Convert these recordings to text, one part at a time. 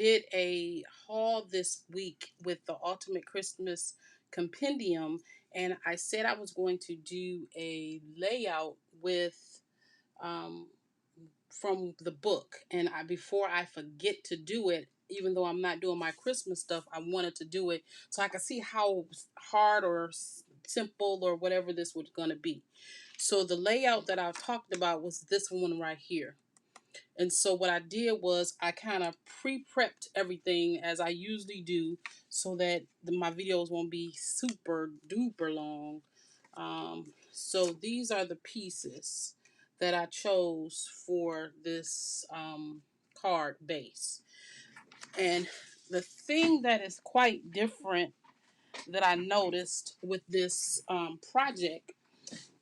did a haul this week with the Ultimate Christmas Compendium, and I said I was going to do a layout with um, from the book. And before I forget to do it, even though I'm not doing my Christmas stuff, I wanted to do it so I could see how hard or simple or whatever this was going to be. So the layout that I talked about was this one right here. And so what I did was I kind of pre-prepped everything as I usually do so that my videos won't be super duper long. So these are the pieces that I chose for this card base. And the thing that is quite different that I noticed with this project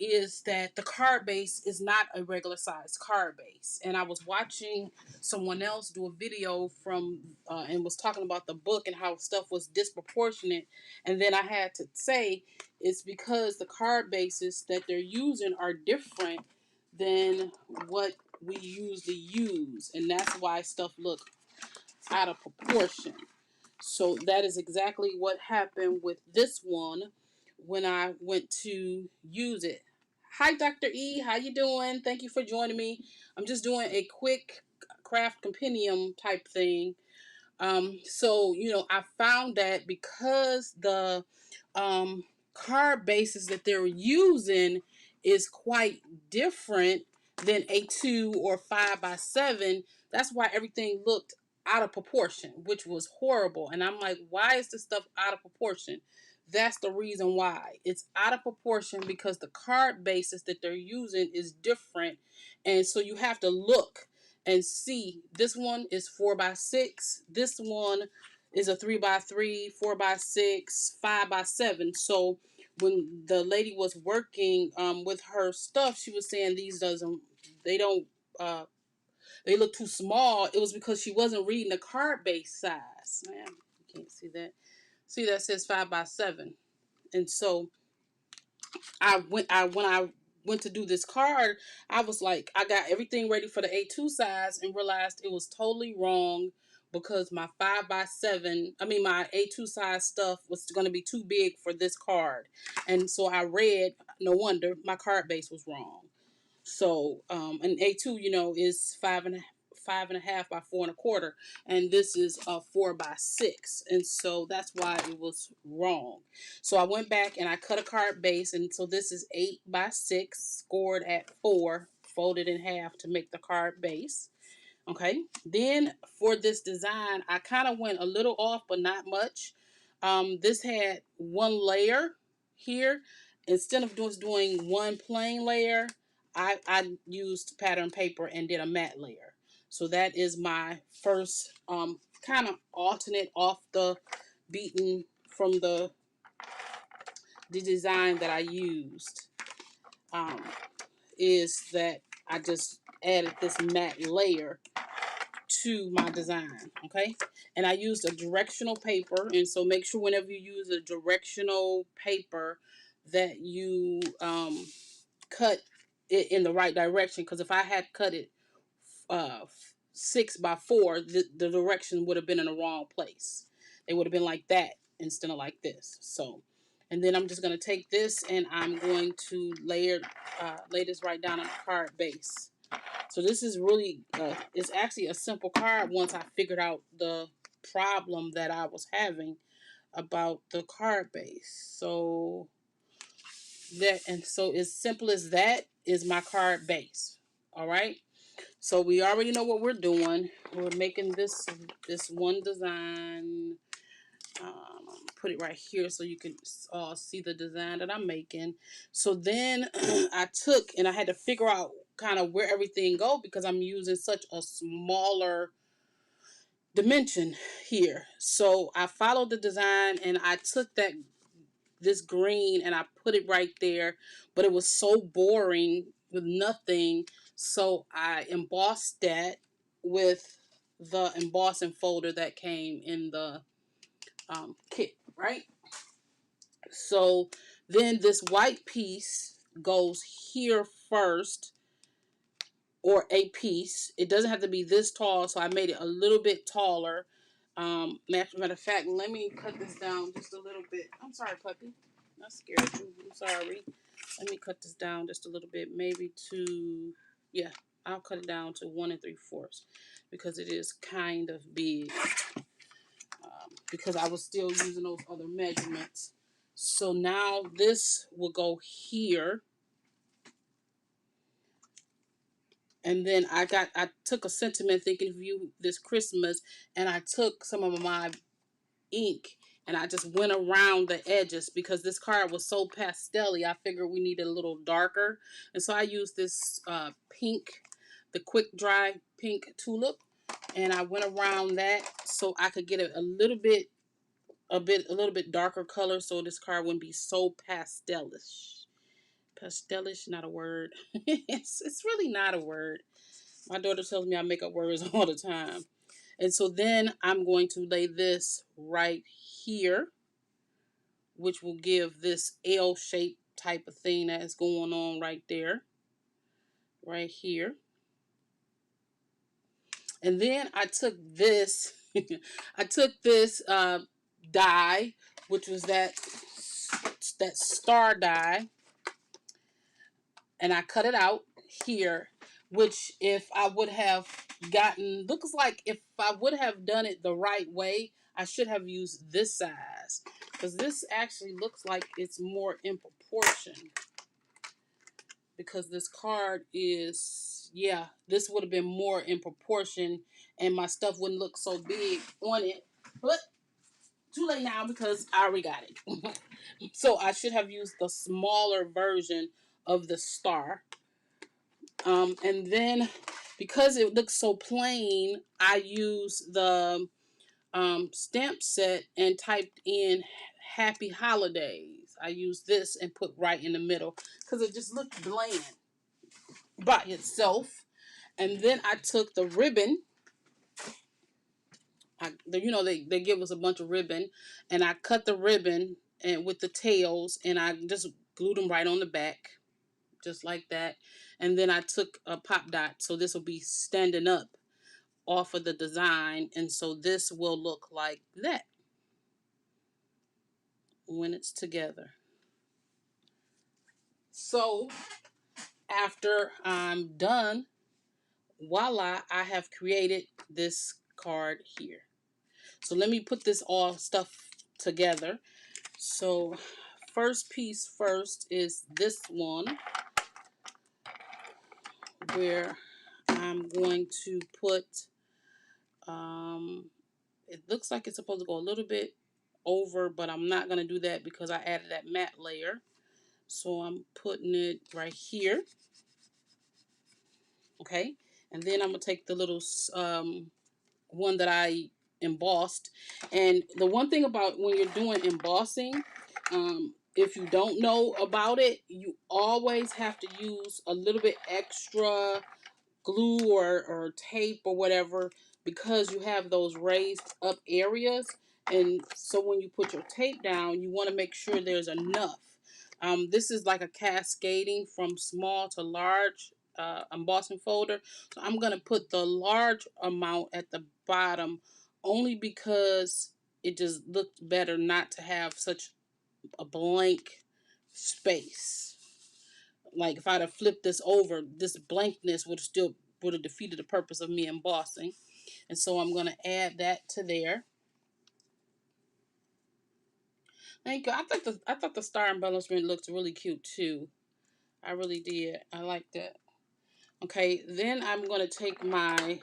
is that the card base is not a regular size card base. And I was watching someone else do a video from and was talking about the book and how stuff was disproportionate. And then I had to say it's because the card bases that they're using are different than what we usually use. And that's why stuff look out of proportion. So that is exactly what happened with this one when I went to use it. Hi, Dr. E. How you doing? Thank you for joining me. I'm just doing a quick craft compendium type thing. I found that because the card bases that they're using is quite different than a 2 or 5 by 7, that's why everything looked out of proportion, which was horrible. And I'm like, why is this stuff out of proportion? That's the reason why. It's out of proportion because the card basis that they're using is different. And so you have to look and see. This one is 4 by 6. This one is a 3 by 3, 4 by 6, 5 by 7. So when the lady was working with her stuff, she was saying they don't, they look too small. It was because she wasn't reading the card base size. Man, you can't see that. See, that says 5 by 7. And so when I went to do this card, I was like, I got everything ready for the A2 size and realized it was totally wrong because my 5 by 7, my A2 size stuff was going to be too big for this card. And so I read, no wonder my card base was wrong. So, an A2, is 5.5 by 4.25, and this is a 4 by 6, and so that's why it was wrong. So I went back and I cut a card base, and so this is 8 by 6, scored at 4, folded in half to make the card base. Okay, then for this design, I kind of went a little off, but not much. This had one layer here. Instead of just doing one plain layer, I used pattern paper and did a matte layer. So that is my first kind of alternate off the beaten from the design that I used. Is that I just added this matte layer to my design. Okay, and I used a directional paper, and so make sure whenever you use a directional paper that you cut it in the right direction, because if I had cut it 6 by 4, the direction would have been in the wrong place. It would have been like that instead of like this. So, and then I'm just going to take this and I'm going to lay this right down on the card base. So this is really, it's actually a simple card once I figured out the problem that I was having about the card base. So as simple as that is my card base. All right. So we already know what we're doing. We're making this one design. Put it right here so you can all see the design that I'm making. So then I took and I had to figure out kind of where everything go because I'm using such a smaller dimension here. So I followed the design and I took this green and I put it right there, but it was so boring with nothing. So I embossed that with the embossing folder that came in the kit, right? So then this white piece goes here first, or a piece. It doesn't have to be this tall, so I made it a little bit taller. Matter of fact, let me cut this down just a little bit. I'm sorry, puppy. I scared you. I'm sorry. Let me cut this down just a little bit, maybe to, yeah, I'll cut it down to 1 3/4 because it is kind of big. Because I was still using those other measurements. So now this will go here. And then I took a sentiment thinking of you this Christmas, and I took some of my ink and I just went around the edges because this card was so pastel-y. I figured we needed a little darker. And so I used this pink, the quick dry pink tulip, and I went around that so I could get a little bit darker color so this card wouldn't be so pastelish. Pastelish, not a word. It's really not a word. My daughter tells me I make up words all the time. And so then I'm going to lay this right here, which will give this L-shaped type of thing that is going on right there. Right here. And then I took this, I took this die, which was that star die, and I cut it out here, which if I would have looks like if I would have done it the right way, I should have used this size, because this actually looks like it's more in proportion, because this card is, yeah, this would have been more in proportion and my stuff wouldn't look so big on it, but too late now because I already got it. So I should have used the smaller version of the star. And then because it looks so plain, I used the stamp set and typed in Happy Holidays. I used this and put right in the middle because it just looked bland by itself. And then I took the ribbon. They give us a bunch of ribbon, and I cut the ribbon and with the tails, and I just glued them right on the back, just like that. And then I took a pop dot, so this will be standing up off of the design, and so this will look like that when it's together. So after I'm done, voila, I have created this card here. So let me put this all stuff together. So first piece first is this one, where I'm going to put, it looks like it's supposed to go a little bit over, but I'm not going to do that because I added that matte layer. So I'm putting it right here. Okay. And then I'm going to take the little one that I embossed. And the one thing about when you're doing embossing, if you don't know about it, you always have to use a little bit extra glue or tape or whatever, because you have those raised up areas. And so when you put your tape down, you want to make sure there's enough. This is like a cascading from small to large embossing folder. So I'm going to put the large amount at the bottom only because it just looked better not to have such a blank space. Like if I'd have flipped this over, this blankness would have defeated the purpose of me embossing. And so I'm going to add that to there. Thank you. I thought the star embellishment looked really cute too. I really did. I like that. Okay, then I'm going to take my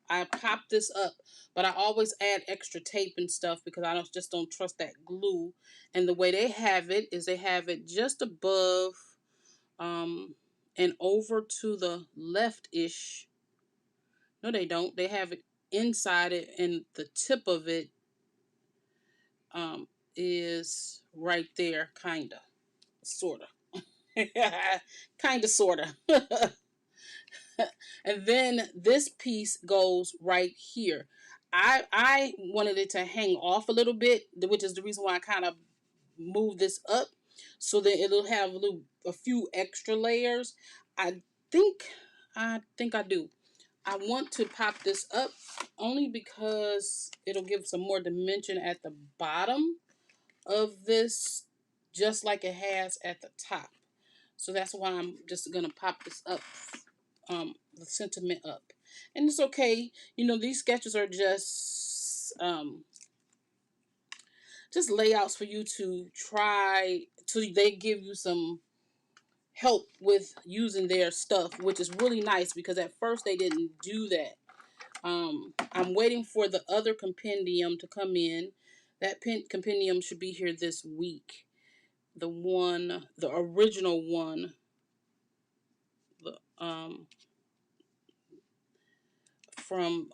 I pop this up, but I always add extra tape and stuff because I just don't trust that glue. And the way they have it is they have it just above and over to the left-ish. No, they don't. They have it inside it, and the tip of it is right there, kinda, sorta, kinda, sorta. And then this piece goes right here. I wanted it to hang off a little bit, which is the reason why I kind of moved this up so that it'll have a few extra layers. I think I do. I want to pop this up only because it'll give some more dimension at the bottom of this, just like it has at the top. So that's why I'm just gonna pop this up, the sentiment up. And it's okay, these sketches are just layouts for you to try, till they give you some help with using their stuff, which is really nice because at first they didn't do that. I'm waiting for the other compendium to come in. That compendium should be here this week. The original one, the from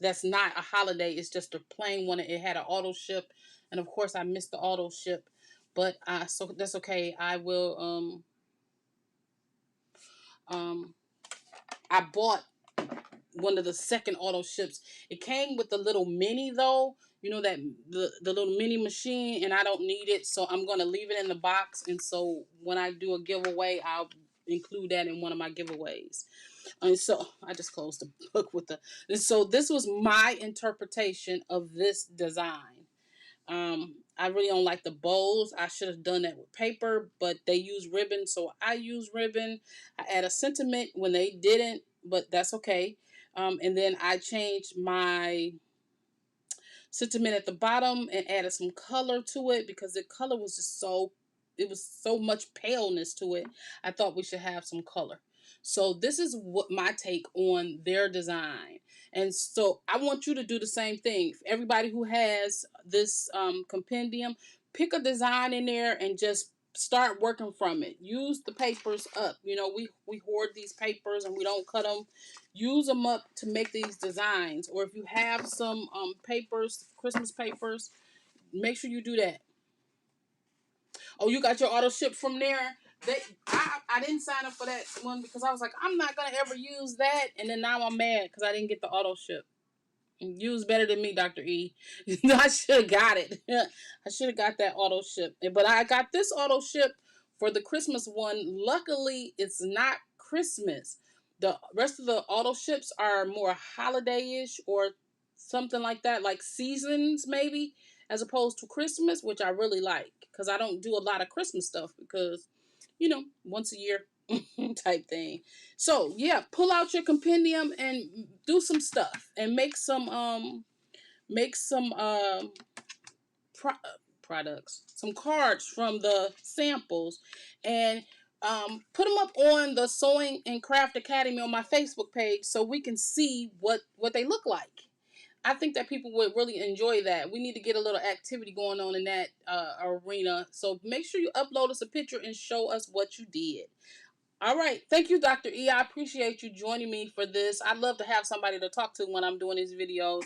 that's not a holiday. It's just a plain one. It had an auto ship, and of course I missed the auto ship, but so that's okay. I will I bought one of the second auto ships. It came with the little mini though, that the little mini machine, and I don't need it, so I'm gonna leave it in the box. And so when I do a giveaway, I'll include that in one of my giveaways. And so I just closed the book with the. And so this was my interpretation of this design. I really don't like the bows. I should have done that with paper, but they use ribbon, so I use ribbon. I add a sentiment when they didn't, but that's okay. And then I changed my sentiment at the bottom and added some color to it because the color was just it was so much paleness to it. I thought we should have some color. So this is what my take on their design. And so I want you to do the same thing. Everybody who has this compendium, pick a design in there and just start working from it. Use the papers up. We hoard these papers and we don't cut them. Use them up to make these designs. Or if you have some papers, Christmas papers, make sure you do that. Oh, you got your auto ship from there? I didn't sign up for that one because I was like, I'm not gonna ever use that, and then now I'm mad because I didn't get the auto ship. You was better than me, Dr. E. I should have got it. I should have got that auto ship. But I got this auto ship for the Christmas one. Luckily, it's not Christmas. The rest of the auto ships are more holiday-ish or something like that, like seasons maybe, as opposed to Christmas, which I really like because I don't do a lot of Christmas stuff because, once a year type thing. So yeah, pull out your compendium and do some stuff and make some products, some cards from the samples, and put them up on the Sewing and Craft Academy on my Facebook page so we can see what they look like. I think that people would really enjoy that. We need to get a little activity going on in that arena. So make sure you upload us a picture and show us what you did. All right. Thank you, Dr. E. I appreciate you joining me for this. I'd love to have somebody to talk to when I'm doing these videos.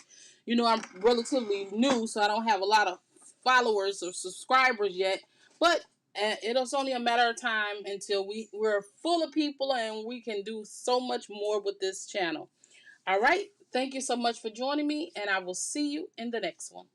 I'm relatively new, so I don't have a lot of followers or subscribers yet. But it's only a matter of time until we're full of people and we can do so much more with this channel. All right. Thank you so much for joining me, and I will see you in the next one.